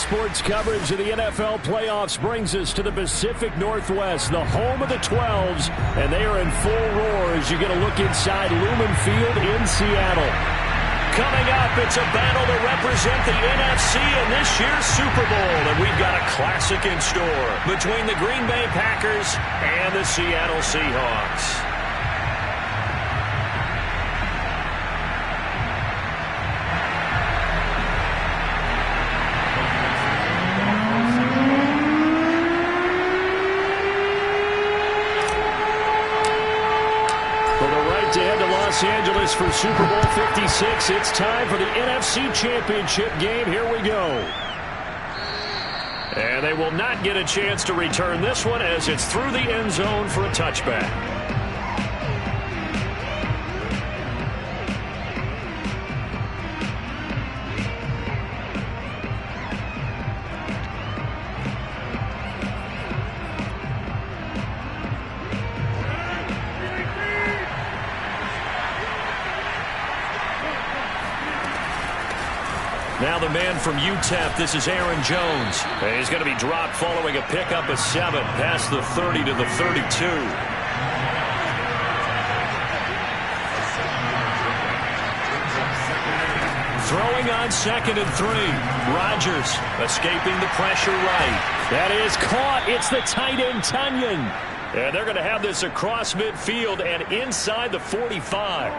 Sports coverage of the NFL playoffs brings us to the Pacific Northwest, the home of the 12s, and they are in full roar as you get a look inside Lumen Field in Seattle. Coming up, it's a battle to represent the NFC in this year's Super Bowl, and we've got a classic in store between the Green Bay Packers and the Seattle Seahawks. Los Angeles for Super Bowl 56. It's time for the NFC Championship game. Here we go. And they will not get a chance to return this one as it's through the end zone for a touchback. Now the man from UTEP, this is Aaron Jones. And he's going to be dropped following a pickup of 7 past the 30 to the 32. Throwing on 2nd and 3. Rodgers escaping the pressure right. That is caught. It's the tight end, Tunyon. And they're going to have this across midfield and inside the 45.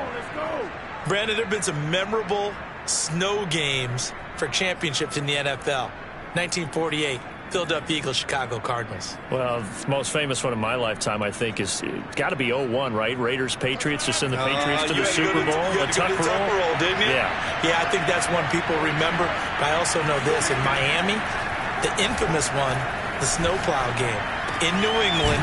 Brandon, there have been some memorable snow games for championships in the NFL. 1948, Philadelphia Eagles, Chicago Cardinals. Well, the most famous one in my lifetime, I think, is got to be 01, right? Raiders, Patriots, to send the Patriots to the Super Bowl. You the tuck roll, didn't you? Yeah, I think that's one people remember. But I also know this. In Miami, the infamous one, the snowplow game. In New England,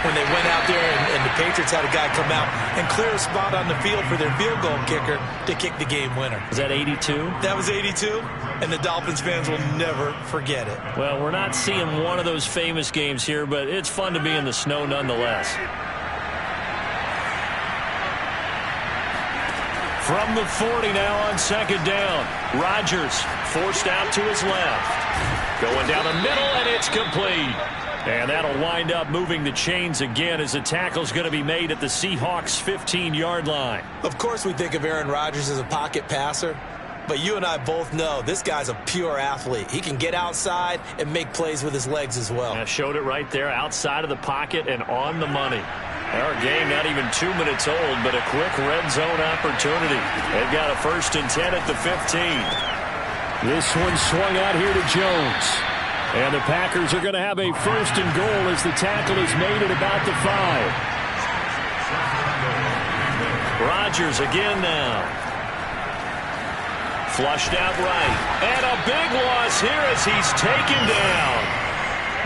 when they went out there and the Patriots had a guy come out and clear a spot on the field for their field goal kicker to kick the game winner. Is that 82? That was 82, and the Dolphins fans will never forget it. Well, we're not seeing one of those famous games here, but it's fun to be in the snow nonetheless. From the 40 now on 2nd down. Rodgers forced out to his left. Going down the middle, and it's complete. And that'll wind up moving the chains again as the tackle's going to be made at the Seahawks' 15-yard line. Of course we think of Aaron Rodgers as a pocket passer, but you and I both know this guy's a pure athlete. He can get outside and make plays with his legs as well. I showed it right there, outside of the pocket and on the money. Our game not even 2 minutes old, but a quick red zone opportunity. They've got a 1st and 10 at the 15. This one swung out here to Jones. And the Packers are going to have a 1st and goal as the tackle is made at about the 5. Rodgers again now. Flushed out right. And a big loss here as he's taken down.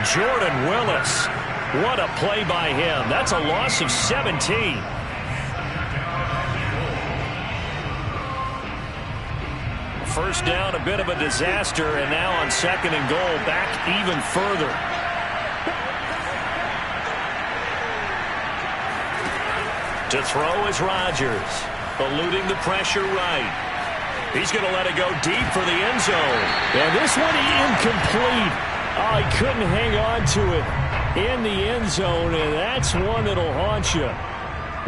Jordan Willis. What a play by him. That's a loss of 17. First down, a bit of a disaster, and now on 2nd and goal, back even further. To throw is Rodgers, eluding the pressure right. He's going to let it go deep for the end zone. And this one incomplete. Oh, he couldn't hang on to it in the end zone, and that's one that'll haunt you.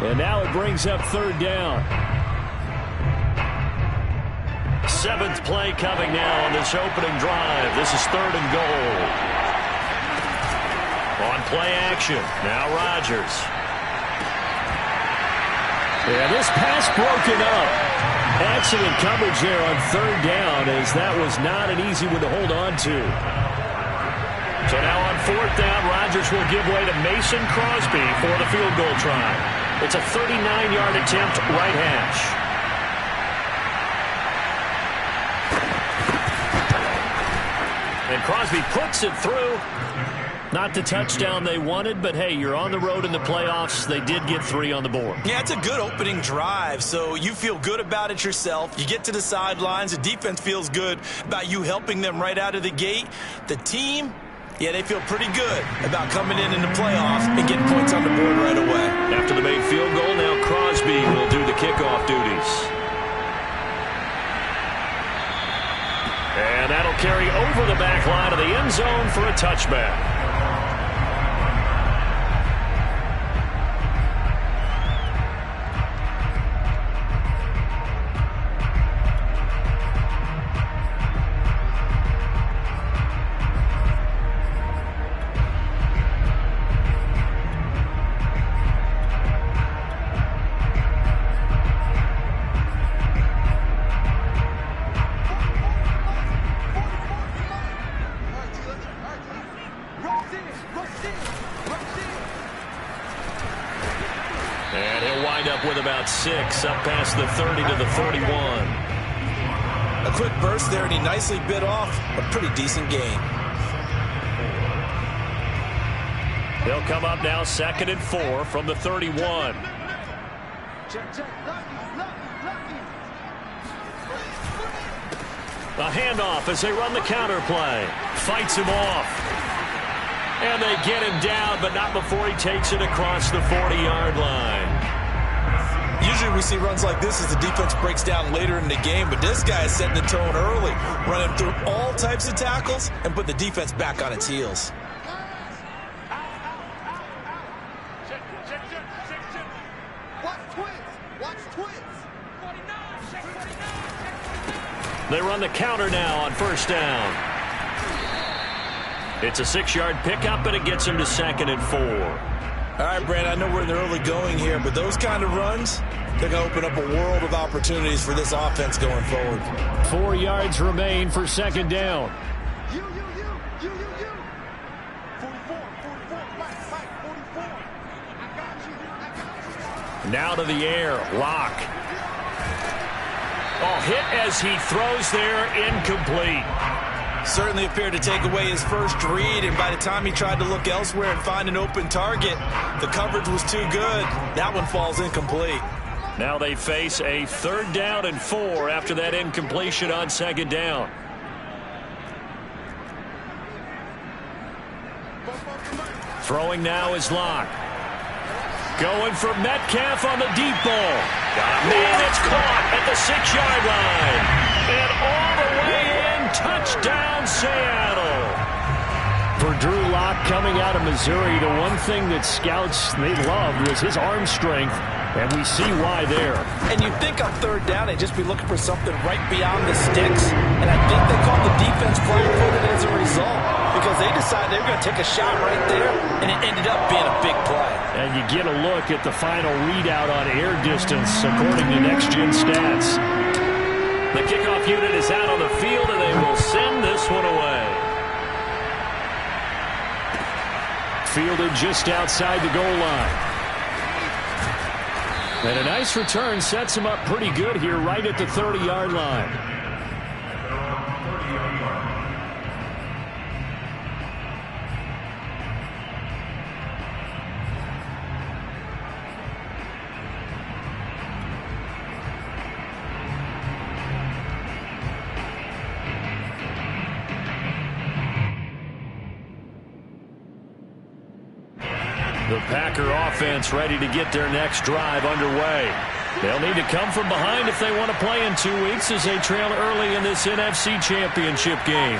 And now it brings up 3rd down. 7th play coming now on this opening drive. This is 3rd and goal. On play action. Now Rodgers. Yeah, this pass broken up. Excellent coverage there on 3rd down, as that was not an easy one to hold on to. So now on 4th down, Rodgers will give way to Mason Crosby for the field goal try. It's a 39-yard attempt, right hash. And Crosby puts it through. Not the touchdown they wanted, but hey, you're on the road in the playoffs. They did get 3 on the board. Yeah, it's a good opening drive, so you feel good about it yourself. You get to the sidelines. The defense feels good about you helping them right out of the gate. The team, yeah, they feel pretty good about coming in the playoffs and getting points on the board right away. After the made field goal, now Crosby will do the kickoff duties. And that'll carry over the back line of the end zone for a touchback. And he'll wind up with about 6, up past the 30 to the 31. A quick burst there, and he nicely bit off a pretty decent gain. He'll come up now 2nd and 4 from the 31. A handoff as they run the counter play. Fights him off. And they get him down, but not before he takes it across the 40-yard line. Usually we see runs like this as the defense breaks down later in the game, but this guy is setting the tone early, running through all types of tackles and put the defense back on its heels. They run the counter now on 1st down. It's a 6-yard pickup, and it gets him to 2nd and 4. All right, Brand, I know we're in the early going here, but those kind of runs, they're going to open up a world of opportunities for this offense going forward. 4 yards remain for 2nd down. Now to the air, Lock. Oh, hit as he throws there, incomplete. Certainly appeared to take away his first read, and by the time he tried to look elsewhere and find an open target, the coverage was too good. That one falls incomplete. Now they face a 3rd down and 4 after that incompletion on 2nd down. Throwing now is Lock. Going for Metcalf on the deep ball. Got a man that's caught at the 6-yard line. And all the way in, touchdown Seattle. For Drew Lock coming out of Missouri, the one thing that scouts they loved was his arm strength, and we see why there. And you'd think on 3rd down they'd just be looking for something right beyond the sticks, and I think they called the defense flat-footed as a result because they decided they were going to take a shot right there, and it ended up being a big play. And you get a look at the final readout on air distance according to Next Gen Stats. The kickoff unit is out on the field, and they will send this one away. Fielded just outside the goal line. And a nice return sets him up pretty good here right at the 30-yard line. The Packer offense ready to get their next drive underway. They'll need to come from behind if they want to play in 2 weeks as they trail early in this NFC Championship game.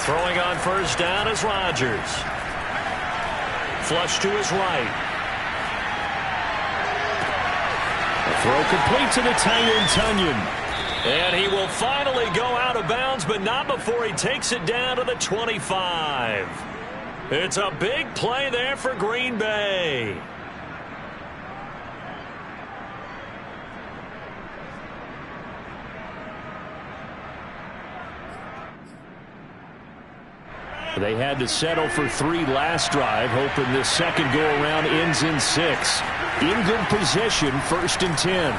Throwing on 1st down is Rodgers. Flush to his right. A throw complete to the tight end Tunyon. And he will finally go out of bounds, but not before he takes it down to the 25. It's a big play there for Green Bay. They had to settle for 3 last drive, hoping this second go-around ends in 6. In good position, 1st and 10.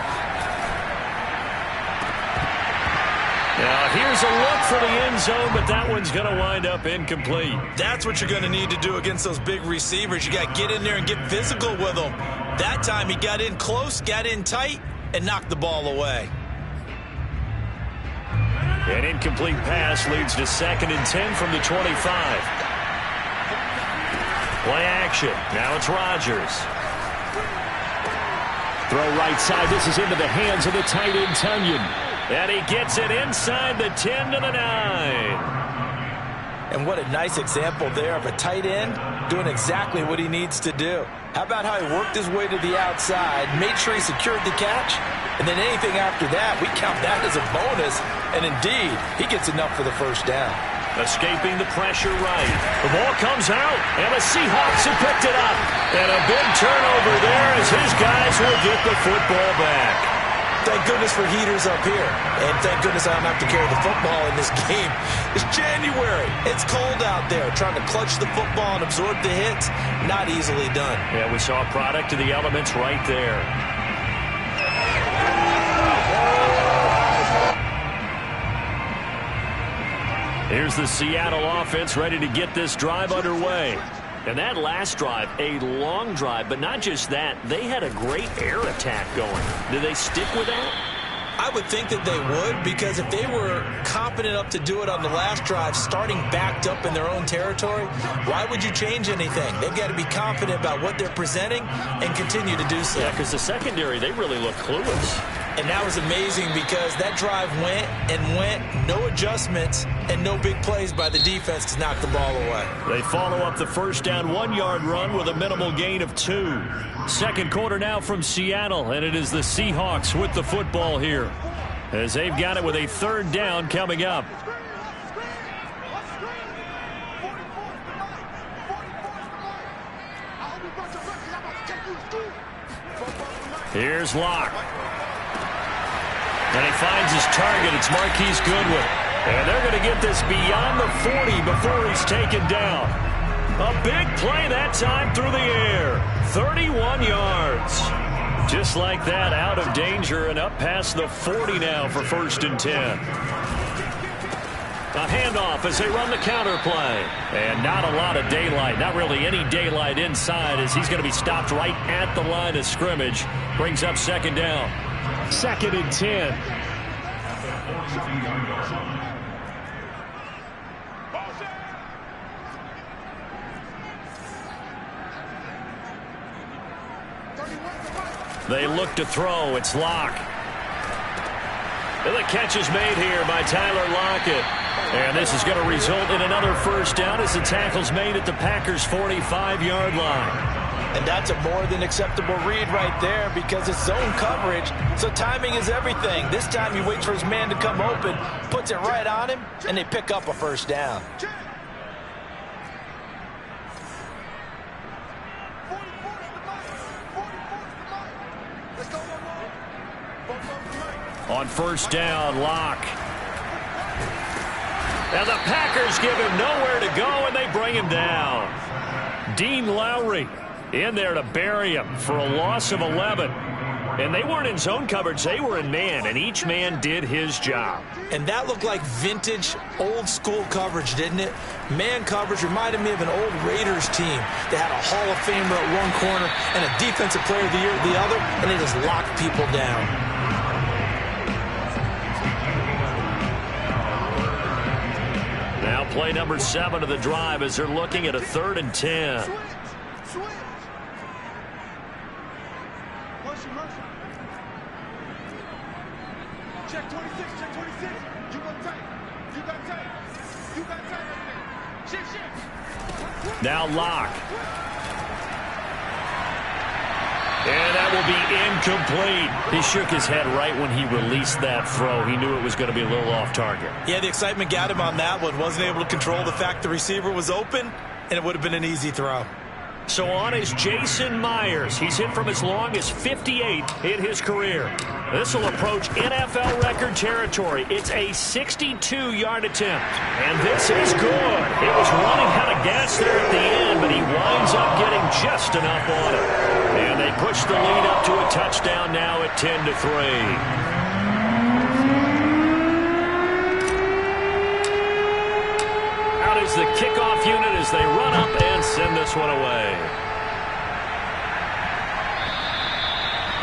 Now, here's a look for the end zone, but that one's going to wind up incomplete. That's what you're going to need to do against those big receivers. You got to get in there and get physical with them. That time he got in close, got in tight, and knocked the ball away. An incomplete pass leads to 2nd and 10 from the 25. Play action. Now it's Rodgers. Throw right side. This is into the hands of the tight end Tunyon. And he gets it inside the 10 to the 9. And what a nice example there of a tight end doing exactly what he needs to do. How about how he worked his way to the outside, made sure he secured the catch, and then anything after that, we count that as a bonus. And indeed, he gets enough for the first down. Escaping the pressure right. The ball comes out, and the Seahawks have picked it up. And a big turnover there as his guys will get the football back. Thank goodness for heaters up here. And thank goodness I don't have to carry the football in this game. It's January. It's cold out there. Trying to clutch the football and absorb the hits, not easily done. Yeah, we saw a product of the elements right there. Here's the Seattle offense ready to get this drive underway. And that last drive, a long drive, but not just that, they had a great air attack going. Do they stick with that? I would think that they would, because if they were confident enough to do it on the last drive, starting backed up in their own territory, why would you change anything? They've got to be confident about what they're presenting and continue to do so. Yeah, because the secondary, they really look clueless. And that was amazing because that drive went and went, no adjustments, and no big plays by the defense to knock the ball away. They follow up the first down 1-yard run with a minimal gain of 2. Second quarter now from Seattle, and it is the Seahawks with the football here, as they've got it with a third down coming up. Here's Locke. And he finds his target. It's Marquise Goodwin. And they're going to get this beyond the 40 before he's taken down. A big play that time through the air. 31 yards. Just like that, out of danger and up past the 40 now for 1st and 10. A handoff as they run the counter play. And not a lot of daylight. Not really any daylight inside as he's going to be stopped right at the line of scrimmage. Brings up second down. 2nd and 10. They look to throw. It's Locke. And the catch is made here by Tyler Lockett. And this is going to result in another first down as the tackle's made at the Packers' 45-yard line. And that's a more than acceptable read right there because it's zone coverage, so timing is everything. This time he waits for his man to come open, puts it right on him, and they pick up a first down. On first down, Locke. And the Packers give him nowhere to go, and they bring him down. Dean Lowry in there to bury him for a loss of 11. And they weren't in zone coverage. They were in man, and each man did his job. And that looked like vintage, old-school coverage, didn't it? Man coverage reminded me of an old Raiders team that had a Hall of Famer at one corner and a Defensive Player of the Year at the other, and they just locked people down. Now play number 7 of the drive as they're looking at a 3rd and 10. Check 26, check 26. You got tight. You got tight. You got tight right there. Shit. Now Locke. And that will be incomplete. He shook his head right when he released that throw. He knew it was going to be a little off target. Yeah, the excitement got him on that one. Wasn't able to control the fact the receiver was open, and it would have been an easy throw. So on is Jason Myers. He's hit from as long as 58 in his career. This will approach NFL record territory. It's a 62-yard attempt. And this is good. It was running out of gas there at the end, but he winds up getting just enough on it. And they push the lead up to a touchdown now at 10-3. Is the kickoff unit as they run up and send this one away.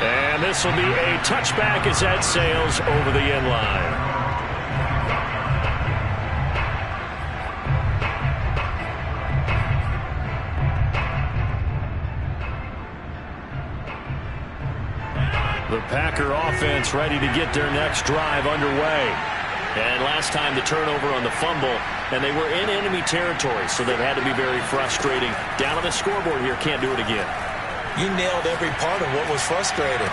And this will be a touchback as that sails over the end line. The Packer offense ready to get their next drive underway. And last time the turnover on the fumble, and they were in enemy territory, so that had to be very frustrating. Down on the scoreboard here, can't do it again. You nailed every part of what was frustrating.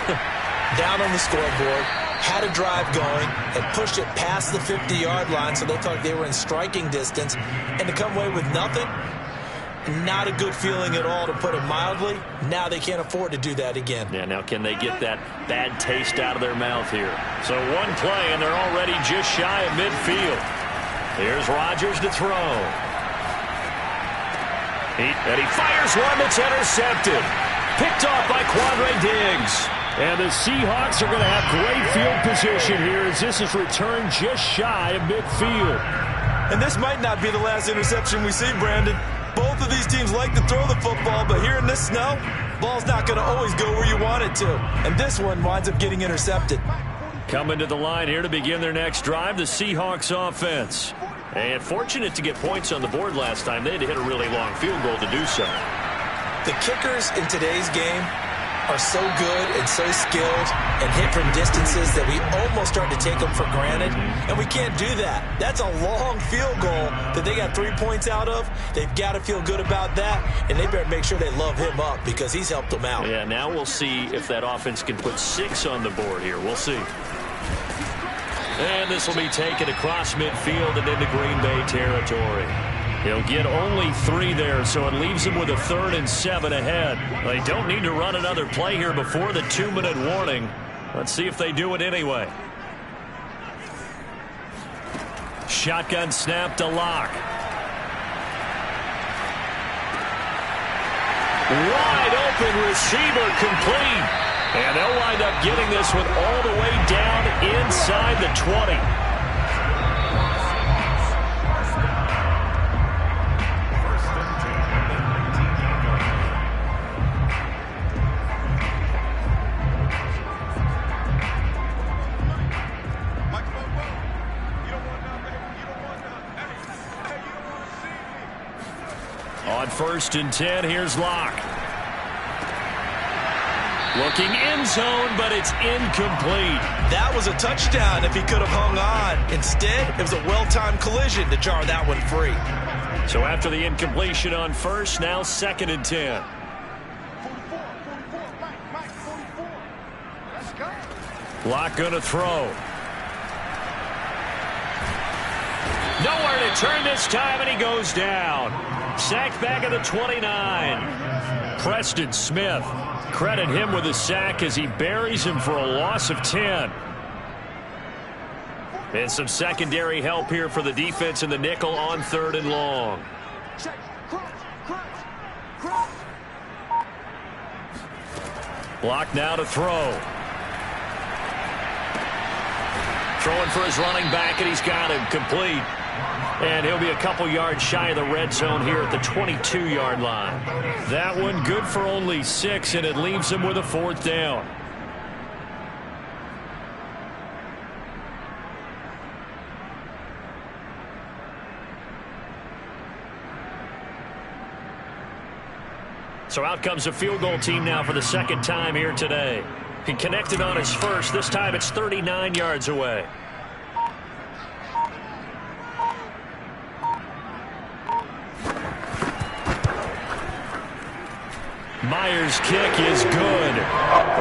Down on the scoreboard, had a drive going, and pushed it past the 50-yard line, so they thought they were in striking distance, and to come away with nothing, not a good feeling at all, to put it mildly. Now they can't afford to do that again. Yeah, now can they get that bad taste out of their mouth here? So one play, and they're already just shy of midfield. Here's Rodgers to throw. And he fires one that's intercepted. Picked off by Quandre Diggs. And the Seahawks are going to have great field position here as this is returned just shy of midfield. And this might not be the last interception we see, Brandon. Both of these teams like to throw the football, but here in this snow, ball's not going to always go where you want it to. And this one winds up getting intercepted. Coming to the line here to begin their next drive, the Seahawks offense. And fortunate to get points on the board last time. They had to hit a really long field goal to do so. The kickers in today's game are so good and so skilled and hit from distances that we almost start to take them for granted, and we can't do that. That's a long field goal that they got 3 points out of. They've got to feel good about that, and they better make sure they love him up because he's helped them out. Yeah, now we'll see if that offense can put 6 on the board here. We'll see. And this will be taken across midfield and into Green Bay territory. He'll get only 3 there, so it leaves him with a 3rd and 7 ahead. They don't need to run another play here before the 2-minute warning. Let's see if they do it anyway. Shotgun snap to Locke. Wide open receiver complete. And they'll wind up getting this one all the way down inside the 20. On 1st and 10, here's Locke. Looking end zone, but it's incomplete. That was a touchdown if he could have hung on. Instead, it was a well-timed collision to jar that one free. So after the incompletion on 1st, now 2nd and 10. 44. Let's go. Locke going to throw. Nowhere to turn this time, and he goes down. Sacked back at the 29. Preston Smith. Credit him with a sack as he buries him for a loss of 10. And some secondary help here for the defense in the nickel on 3rd and long. Check. Crunch. Block now to throw. Throwing for his running back, and he's got him complete. And he'll be a couple yards shy of the red zone here at the 22-yard line. That one good for only 6, and it leaves him with a 4th down. So out comes a field goal team now for the 2nd time here today. He connected on his first. This time it's 39 yards away. Myers' kick is good.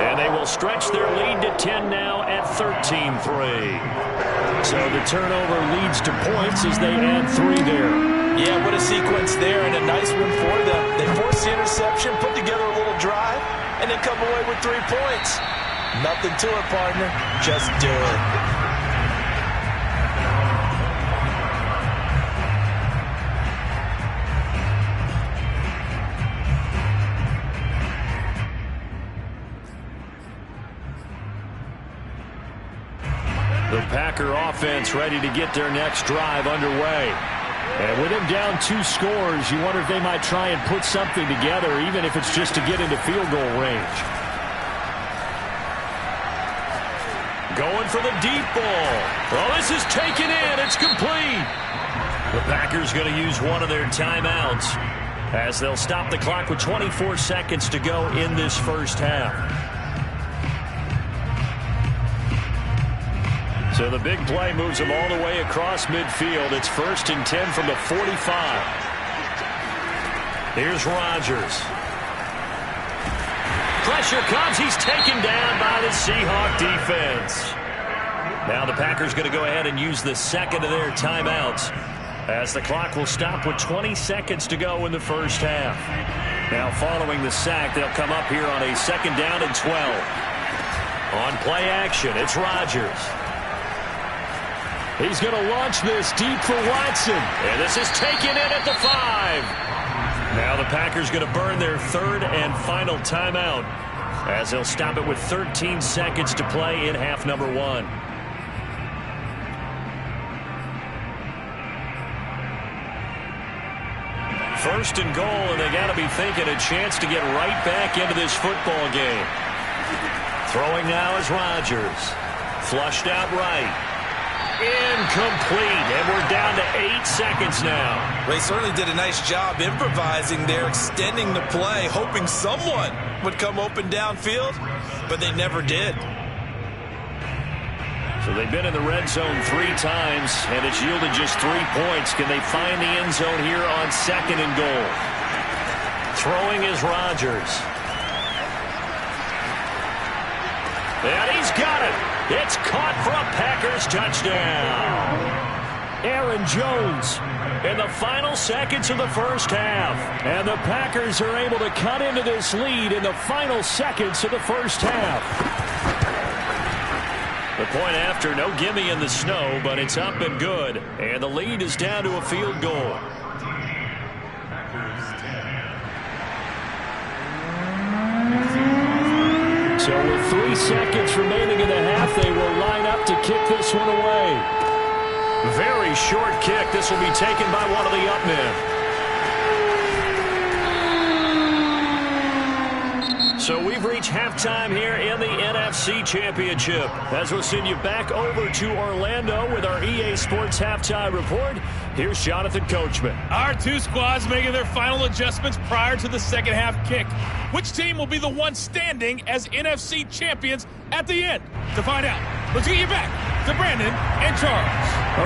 And they will stretch their lead to 10 now at 13-3. So the turnover leads to points as they add 3 there. Yeah, what a sequence there, and a nice one for them. They forced the interception, put together a little drive, and then come away with 3 points. Nothing to it, partner. Just do it. The Packer offense ready to get their next drive underway. And with him down 2 scores, you wonder if they might try and put something together, even if it's just to get into field goal range. Going for the deep ball. Well, this is taken in. It's complete. The Packers going to use one of their timeouts as they'll stop the clock with 24 seconds to go in this first half. So the big play moves them all the way across midfield. It's 1st and 10 from the 45. Here's Rodgers. Pressure comes. He's taken down by the Seahawk defense. Now the Packers going to go ahead and use the second of their timeouts, as the clock will stop with 20 seconds to go in the first half. Now following the sack, they'll come up here on a 2nd down and 12. On play action, it's Rodgers. He's going to launch this deep for Watson. And this is taken in at the 5. Now the Packers going to burn their 3rd and final timeout, as they'll stop it with 13 seconds to play in half number 1. First and goal, and they got to be thinking a chance to get right back into this football game. Throwing now is Rodgers. Flushed out right. Incomplete, and we're down to 8 seconds now. They certainly did a nice job improvising there, extending the play, hoping someone would come open downfield, but they never did. So they've been in the red zone 3 times, and it's yielded just 3 points. Can they find the end zone here on 2nd and goal? Throwing is Rodgers. And he's got it. It's caught for a Packers touchdown. Aaron Jones in the final seconds of the first half. And the Packers are able to cut into this lead in the final seconds of the first half. The point after, no gimme in the snow, but it's up and good. And the lead is down to a field goal. So with 3 seconds remaining in the half, they will line up to kick this one away. Very short kick. This will be taken by one of the up men. So we've reached halftime here in the NFC Championship. As we'll send you back over to Orlando with our EA Sports Halftime Report, here's Jonathan Coachman. Our 2 squads making their final adjustments prior to the second half kick. Which team will be the one standing as NFC champions at the end? To find out, let's get you back to Brandon and Charles.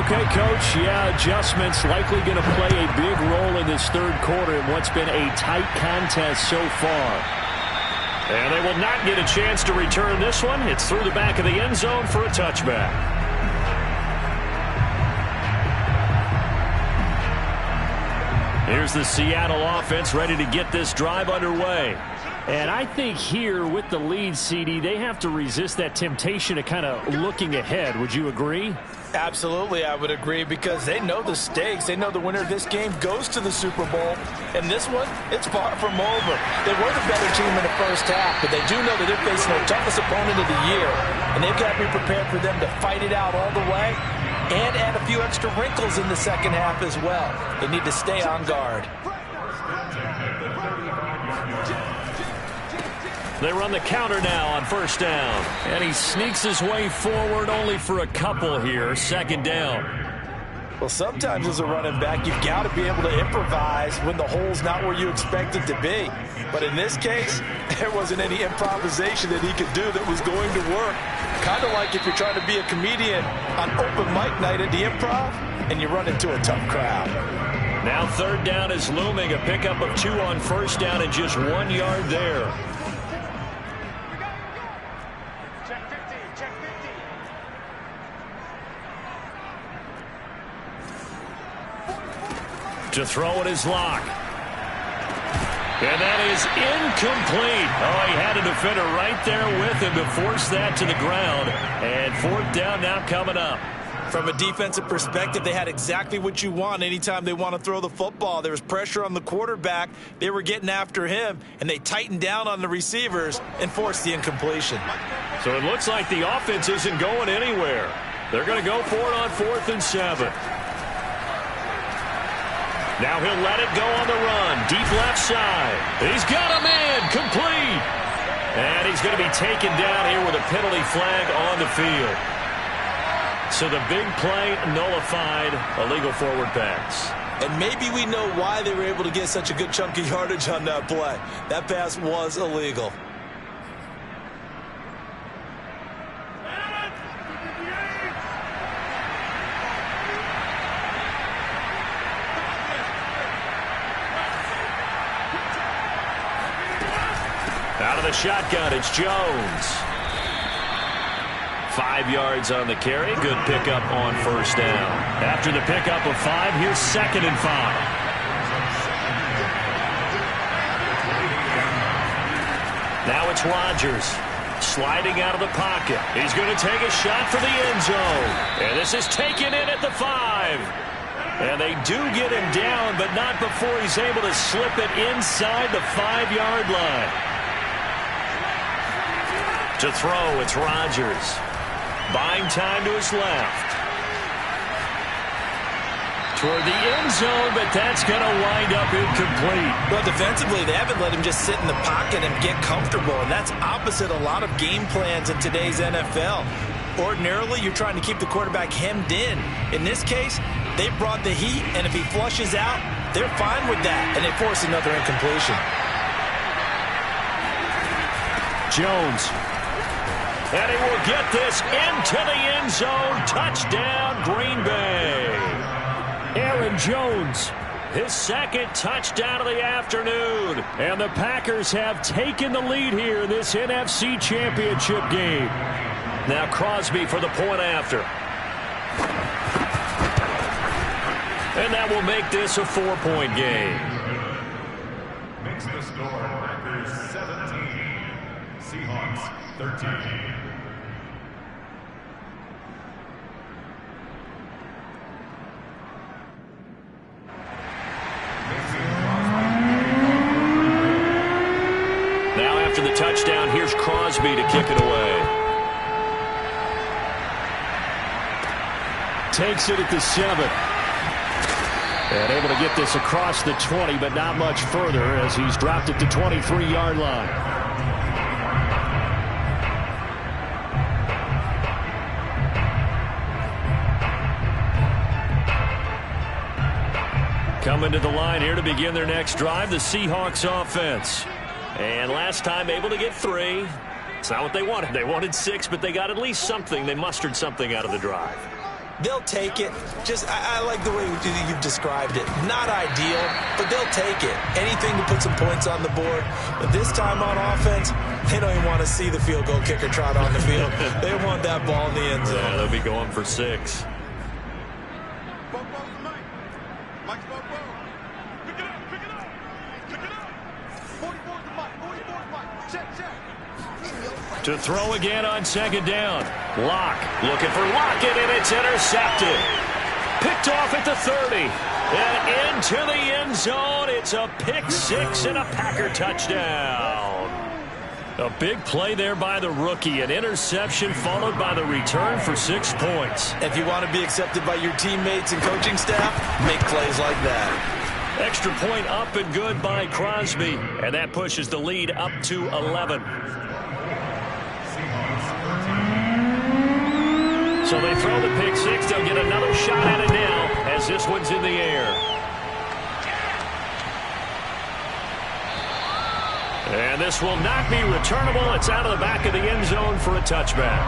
Okay, Coach. Yeah, adjustments likely going to play a big role in this 3rd quarter in what's been a tight contest so far. And they will not get a chance to return this one. It's through the back of the end zone for a touchback. Here's the Seattle offense ready to get this drive underway. And I think here with the lead, CD, they have to resist that temptation of kind of looking ahead. Would you agree? Absolutely, I would agree, because they know the stakes. They know the winner of this game goes to the Super Bowl. And this one, it's far from over. They were the better team in the first half, but they do know that they're facing their toughest opponent of the year. And they've got to be prepared for them to fight it out all the way and add a few extra wrinkles in the second half as well. They need to stay on guard. They run the counter now on 1st down. And he sneaks his way forward only for a couple here. 2nd down. Well, sometimes as a running back, you've got to be able to improvise when the hole's not where you expect it to be. But in this case, there wasn't any improvisation that he could do that was going to work. Kind of like if you're trying to be a comedian on open mic night at the Improv and you run into a tough crowd. Now 3rd down is looming. A pickup of 2 on 1st down and just 1 yard there. To throw it is Locke. And that is incomplete. Oh, he had a defender right there with him to force that to the ground. And 4th down now coming up. From a defensive perspective, they had exactly what you want anytime they want to throw the football. There was pressure on the quarterback. They were getting after him, and they tightened down on the receivers and forced the incompletion. So it looks like the offense isn't going anywhere. They're going to go for it on 4th and 7. Now he'll let it go on the run. Deep left side. He's got a man. Complete. And he's going to be taken down here with a penalty flag on the field. So the big play nullified. Illegal forward pass. And maybe we know why they were able to get such a good chunk of yardage on that play. That pass was illegal. Out of the shotgun, it's Jones. 5 yards on the carry. Good pickup on first down. After the pickup of 5, here's 2nd and 5. Now it's Rodgers sliding out of the pocket. He's going to take a shot for the end zone. And this is taken in at the 5. And they do get him down, but not before he's able to slip it inside the 5-yard line. To throw, it's Rodgers. Buying time to his left. Toward the end zone, but that's going to wind up incomplete. Well, defensively, they haven't let him just sit in the pocket and get comfortable, and that's opposite a lot of game plans in today's NFL. Ordinarily, you're trying to keep the quarterback hemmed in. In this case, they brought the heat, and if he flushes out, they're fine with that, and they force another incompletion. Jones. And he will get this into the end zone. Touchdown, Green Bay. Aaron Jones, his 2nd touchdown of the afternoon. And the Packers have taken the lead here in this NFC Championship game. Now Crosby for the point after. And that will make this a 4-point game. Makes the score Packers 17, Seahawks 13. Now after the touchdown, here's Crosby to kick it away. Takes it at the 7. And able to get this across the 20, but not much further as he's dropped it to 23-yard line. Coming to the line here to begin their next drive, the Seahawks offense. And last time able to get 3. It's not what they wanted. They wanted 6, but they got at least something. They mustered something out of the drive. They'll take it. I like the way you've described it. Not ideal, but they'll take it. Anything to put some points on the board. But this time on offense, they don't even want to see the field goal kicker trot on the field. They want that ball in the end zone. Yeah, they'll be going for 6. To throw again on 2nd down. Locke looking for Lockett, and it's intercepted. Picked off at the 30. And into the end zone. It's a pick 6 and a Packer touchdown. A big play there by the rookie. An interception followed by the return for 6 points. If you want to be accepted by your teammates and coaching staff, make plays like that. Extra point up and good by Crosby. And that pushes the lead up to 11. So they throw the pick 6. They'll get another shot at it now as this one's in the air. And this will not be returnable. It's out of the back of the end zone for a touchback.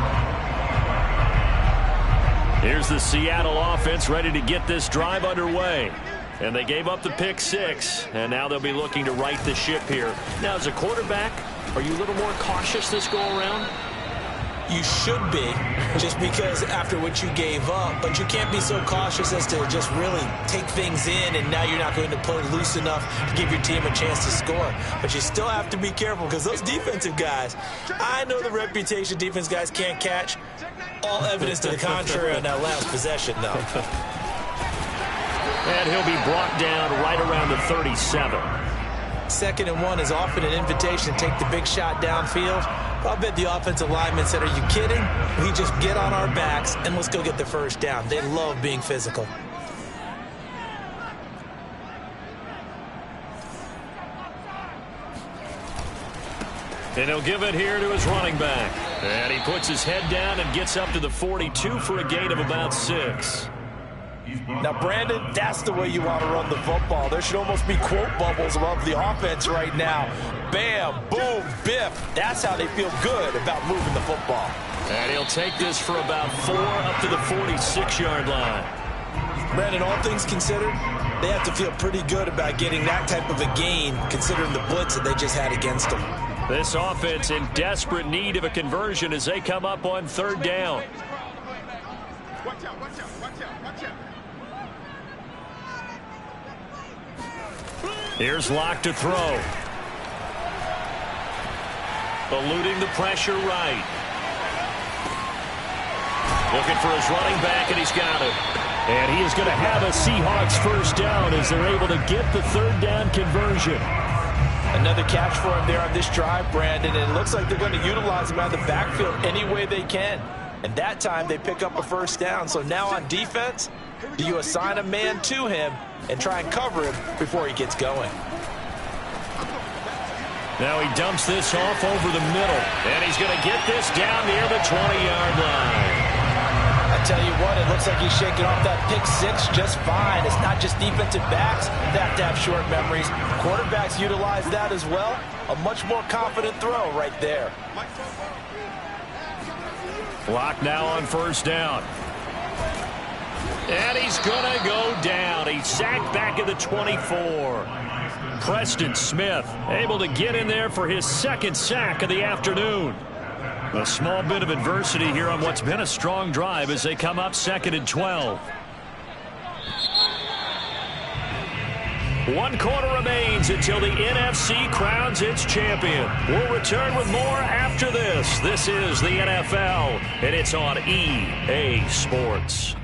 Here's the Seattle offense ready to get this drive underway. And they gave up the pick 6. And now they'll be looking to right the ship here. Now, as a quarterback, are you a little more cautious this go-around? You should be, just because after what you gave up. But you can't be so cautious as to just really take things in, and now you're not going to play loose enough to give your team a chance to score. But you still have to be careful because those defensive guys, I know the reputation defense guys can't catch. All evidence to the contrary on that last possession, though. And he'll be brought down right around the 37. 2nd and 1 is often an invitation to take the big shot downfield. I'll bet the offensive linemen said, are you kidding? We just get on our backs and let's go get the first down. They love being physical. And he'll give it here to his running back. And he puts his head down and gets up to the 42 for a gain of about 6. Now, Brandon, that's the way you want to run the football. There should almost be quote bubbles above the offense right now. Bam, boom, biff. That's how they feel good about moving the football. And he'll take this for about 4 up to the 46-yard line. Brandon, all things considered, they have to feel pretty good about getting that type of a gain considering the blitz that they just had against them. This offense in desperate need of a conversion as they come up on third down. Watch out, watch out, watch out, watch out. Here's Locke to throw. Eluding the pressure right. Looking for his running back, and he's got it. And he is going to have a Seahawks first down as they're able to get the third down conversion. Another catch for him there on this drive, Brandon, and it looks like they're going to utilize him out of the backfield any way they can. And that time they pick up a first down. So now on defense, do you assign a man to him and try and cover him before he gets going? Now he dumps this off over the middle, and he's going to get this down near the 20-yard line. I tell you what, it looks like he's shaking off that pick six just fine. It's not just defensive backs that have short memories. Quarterbacks utilize that as well. A much more confident throw right there. Locke now on first down. And he's going to go down. He's sacked back at the 24. Preston Smith able to get in there for his second sack of the afternoon. A small bit of adversity here on what's been a strong drive as they come up 2nd and 12. 1 quarter remains until the NFC crowns its champion. We'll return with more after this. This is the NFL, and it's on EA Sports.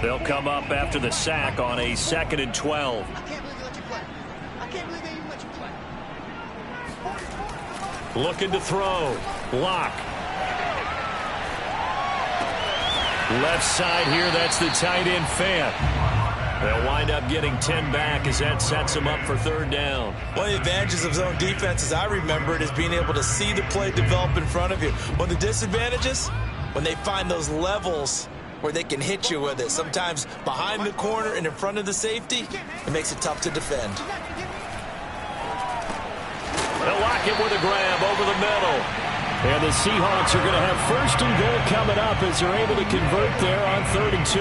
They'll come up after the sack on a 2nd and 12. I can't believe they let you play. I can't believe they even let you play. Looking to throw. Locke. Left side here, that's the tight end Fant. They'll wind up getting 10 back as that sets them up for third down. One of the advantages of zone defense, as I remember it, is being able to see the play develop in front of you. One of the disadvantages, when they find those levels where they can hit you with it. Sometimes behind the corner and in front of the safety, it makes it tough to defend. They'll lock it with a grab over the middle. And the Seahawks are going to have first and goal coming up as they're able to convert there on 3rd and 2.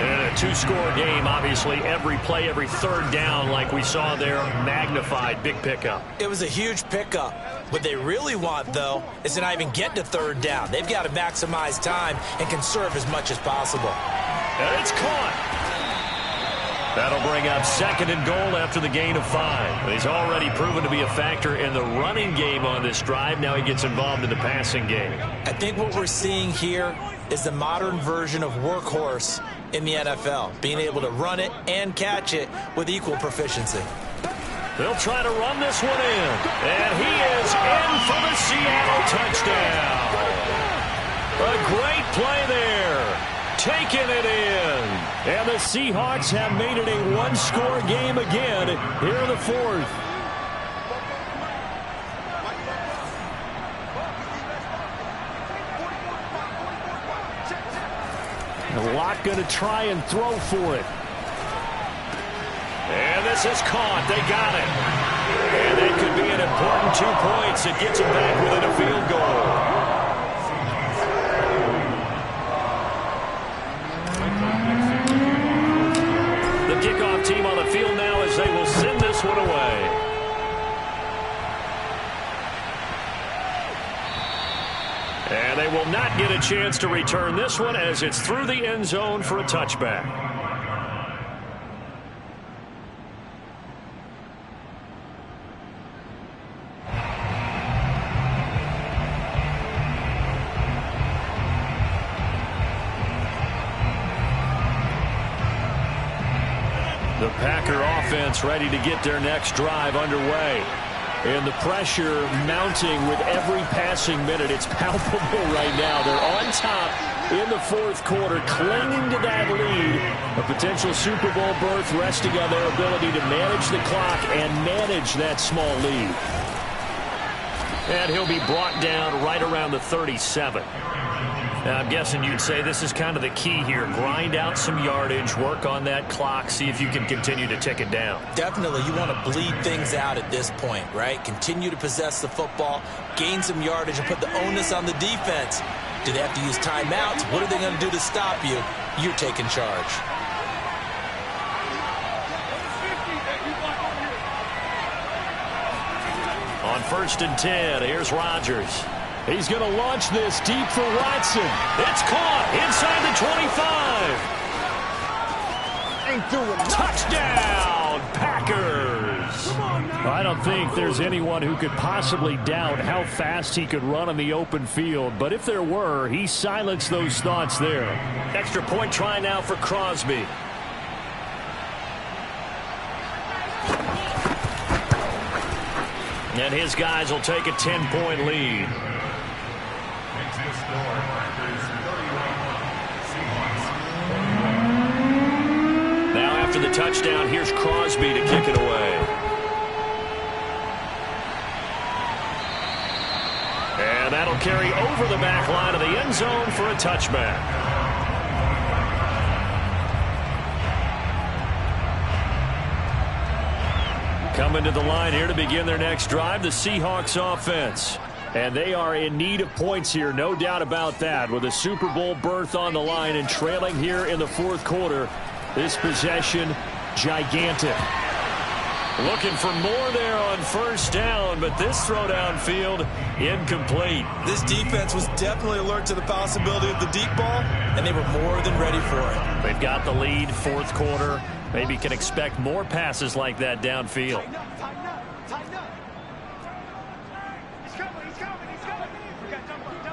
And a 2-score game, obviously, every play, every third down like we saw there, magnified, big pickup. It was a huge pickup. What they really want, though, is to not even get to third down. They've got to maximize time and conserve as much as possible. And it's caught. That'll bring up 2nd and goal after the gain of 5. He's already proven to be a factor in the running game on this drive. Now he gets involved in the passing game. I think what we're seeing here is the modern version of workhorse in the NFL, being able to run it and catch it with equal proficiency. They'll try to run this one in. And he is in for the Seattle touchdown. A great play there. Taking it in. And the Seahawks have made it a 1-score game again here in the 4th. Locke going to try and throw for it. And this is caught. They got it. And that could be an important 2 points. It gets them back within a field goal. The kickoff team on the field now as they will send this one away. And they will not get a chance to return this one as it's through the end zone for a touchback. The Packer offense ready to get their next drive underway. And the pressure mounting with every passing minute. It's palpable right now. They're on top in the 4th quarter, clinging to that lead. A potential Super Bowl berth resting on their ability to manage the clock and manage that small lead. And he'll be brought down right around the 37. Now, I'm guessing you'd say this is kind of the key here. Grind out some yardage, work on that clock, see if you can continue to tick it down. Definitely, you want to bleed things out at this point, right? Continue to possess the football, gain some yardage, and put the onus on the defense. Do they have to use timeouts? What are they going to do to stop you? You're taking charge. On 1st and 10. Here's Rodgers. He's going to launch this deep for Watson. It's caught inside the 25. Touchdown, Packers. I don't think there's anyone who could possibly doubt how fast he could run on the open field. But if there were, he silenced those thoughts there. Extra point try now for Crosby. And his guys will take a 10-point lead. Now after the touchdown, here's Crosby to kick it away. And that'll carry over the back line of the end zone for a touchback. Coming to the line here to begin their next drive, the Seahawks offense. And they are in need of points here, no doubt about that. With a Super Bowl berth on the line and trailing here in the 4th quarter, this possession, gigantic. Looking for more there on 1st down, but this throw downfield, incomplete. This defense was definitely alert to the possibility of the deep ball, and they were more than ready for it. They've got the lead, 4th quarter. Maybe can expect more passes like that downfield. Tighten up, tighten up, tighten up. He's coming, he's coming, he's coming. We got double up.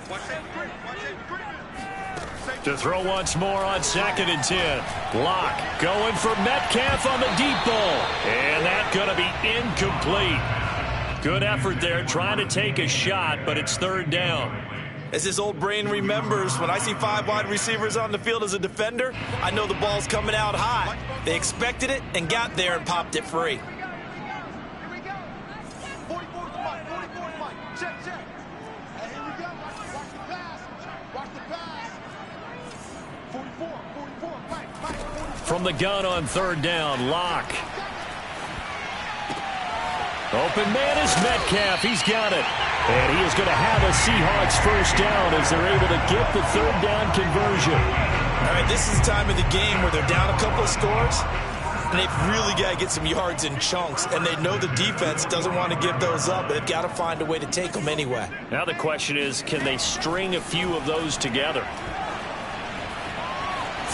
Watch that green, watch that green. To throw once more on 2nd and 10. Block going for Metcalf on the deep ball. And that's going to be incomplete. Good effort there trying to take a shot, but it's 3rd down. As his old brain remembers, when I see 5 wide receivers on the field as a defender, I know the ball's coming out high. They expected it and got there and popped it free. Here we go. 44 is Mike, 44 is Mike. Check, check. And here we go. Watch the pass. Watch the pass. 44, Mike, 44. From the gun on 3rd down, Locke. Open man is Metcalf. He's got it. And he is going to have a Seahawks 1st down as they're able to get the 3rd down conversion. All right, this is the time of the game where they're down a couple of scores, and they've really got to get some yards in chunks, and they know the defense doesn't want to give those up, but they've got to find a way to take them anyway. Now the question is, can they string a few of those together?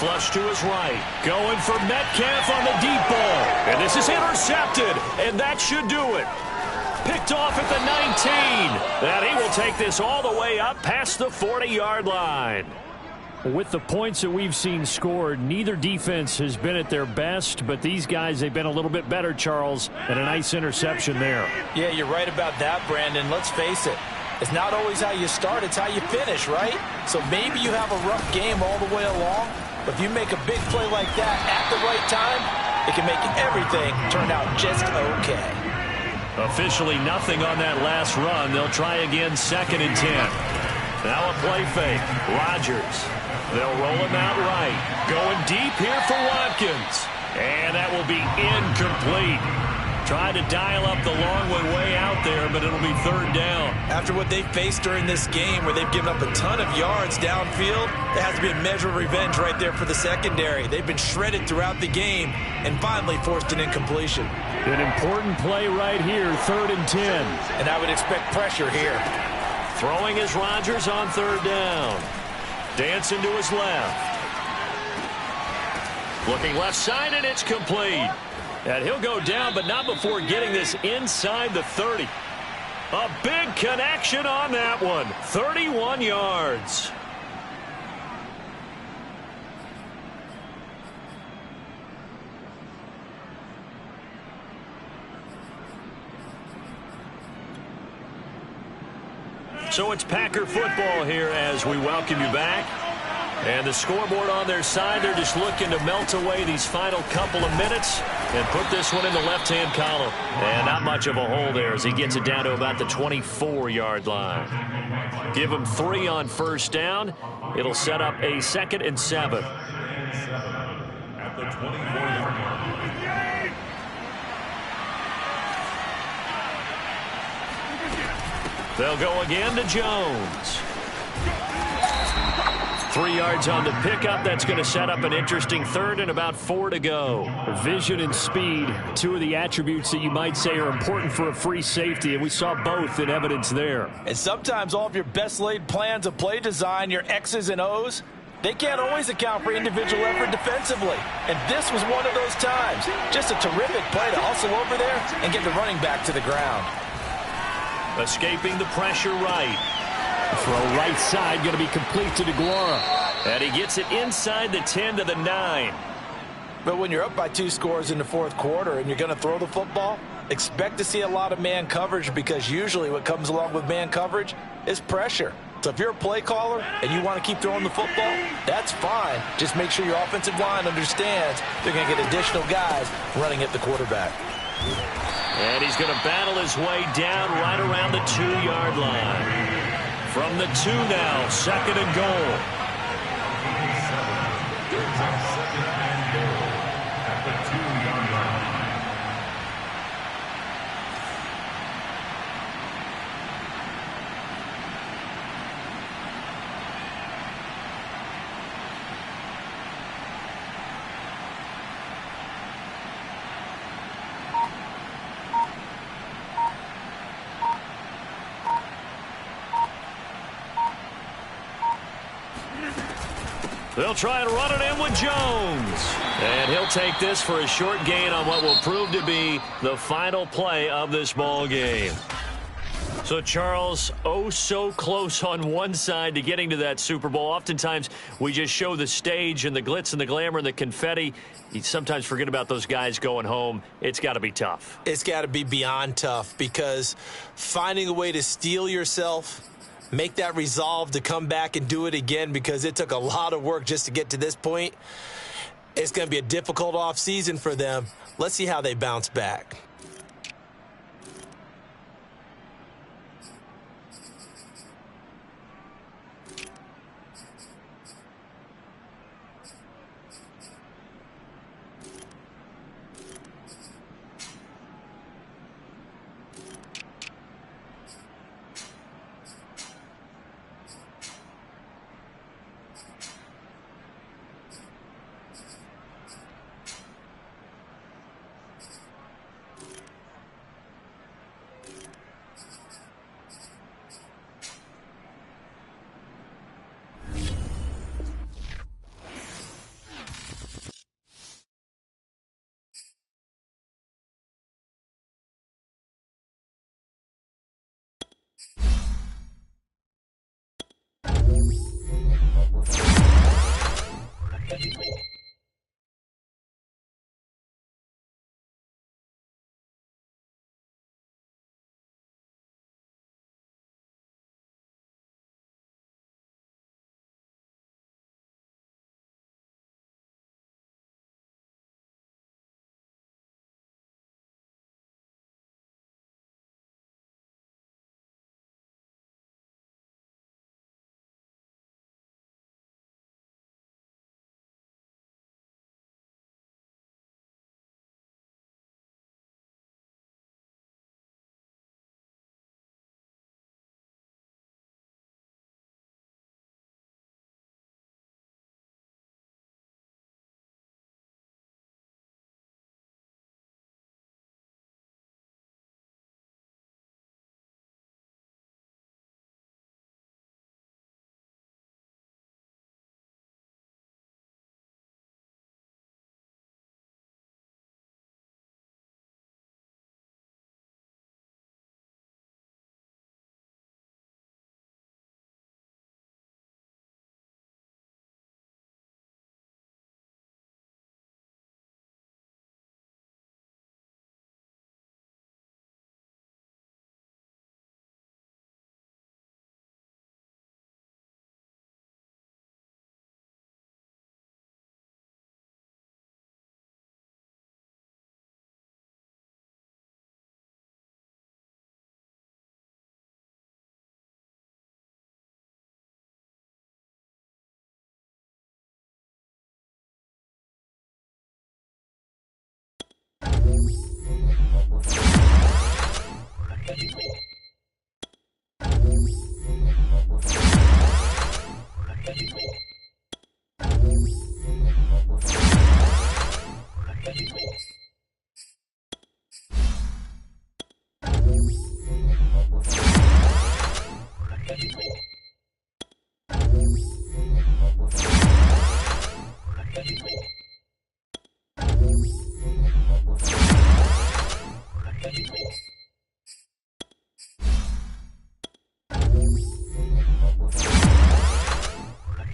Flush to his right. Going for Metcalf on the deep ball. And this is intercepted. And that should do it. Picked off at the 19. And he will take this all the way up past the 40-yard line. With the points that we've seen scored, neither defense has been at their best. But these guys, they've been a little bit better, Charles. And a nice interception there. Yeah, you're right about that, Brandon. Let's face it. It's not always how you start, it's how you finish, right? So maybe you have a rough game all the way along, but if you make a big play like that at the right time, it can make everything turn out just okay. Officially nothing on that last run. They'll try again 2nd and 10. Now a play fake. Rodgers. They'll roll him out right. Going deep here for Watkins. And that will be incomplete. Trying to dial up the long one way out there, but it'll be 3rd down. After what they faced during this game where they've given up a ton of yards downfield, there has to be a measure of revenge right there for the secondary. They've been shredded throughout the game and finally forced an incompletion. An important play right here, 3rd and 10. And I would expect pressure here. Throwing is Rodgers on 3rd down. Dancing to his left. Looking left side, and it's complete. And he'll go down, but not before getting this inside the 30. A big connection on that one. 31 yards. So it's Packer football here as we welcome you back. And the scoreboard on their side, they're just looking to melt away these final couple of minutes and put this one in the left-hand column. And not much of a hole there as he gets it down to about the 24-yard line. Give him 3 on 1st down. It'll set up a 2nd and 7. At the 24-yard line. They'll go again to Jones. 3 yards on the pickup. That's going to set up an interesting third and about 4 to go. Vision and speed, two of the attributes that you might say are important for a free safety, and we saw both in evidence there. And sometimes all of your best laid plans of play design, your X's and O's, they can't always account for individual effort defensively. And this was one of those times. Just a terrific play to hustle over there and get the running back to the ground. Escaping the pressure right. Throw right side, going to be complete to DeGuara. And he gets it inside the 10 to the 9. But when you're up by 2 scores in the fourth quarter and you're going to throw the football, expect to see a lot of man coverage, because usually what comes along with man coverage is pressure. So if you're a play caller and you want to keep throwing the football, that's fine. Just make sure your offensive line understands they're going to get additional guys running at the quarterback. And he's going to battle his way down right around the 2-yard line. From the 2 now, 2nd and goal. Second and goal at the 2-yard line. They'll try and run it in with Jones. And he'll take this for a short gain on what will prove to be the final play of this ball game. So, Charles, oh so close on one side to getting to that Super Bowl. Oftentimes, we just show the stage and the glitz and the glamour and the confetti. You sometimes forget about those guys going home. It's got to be tough. It's got to be beyond tough, because finding a way to steel yourself, make that resolve to come back and do it again, because it took a lot of work just to get to this point. It's going to be a difficult offseason for them. Let's see how they bounce back.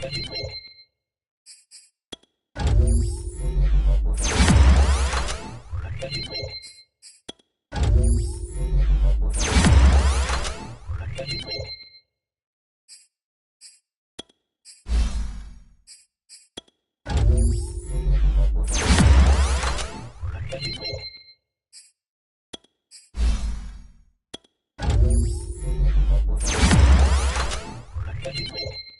Thank you.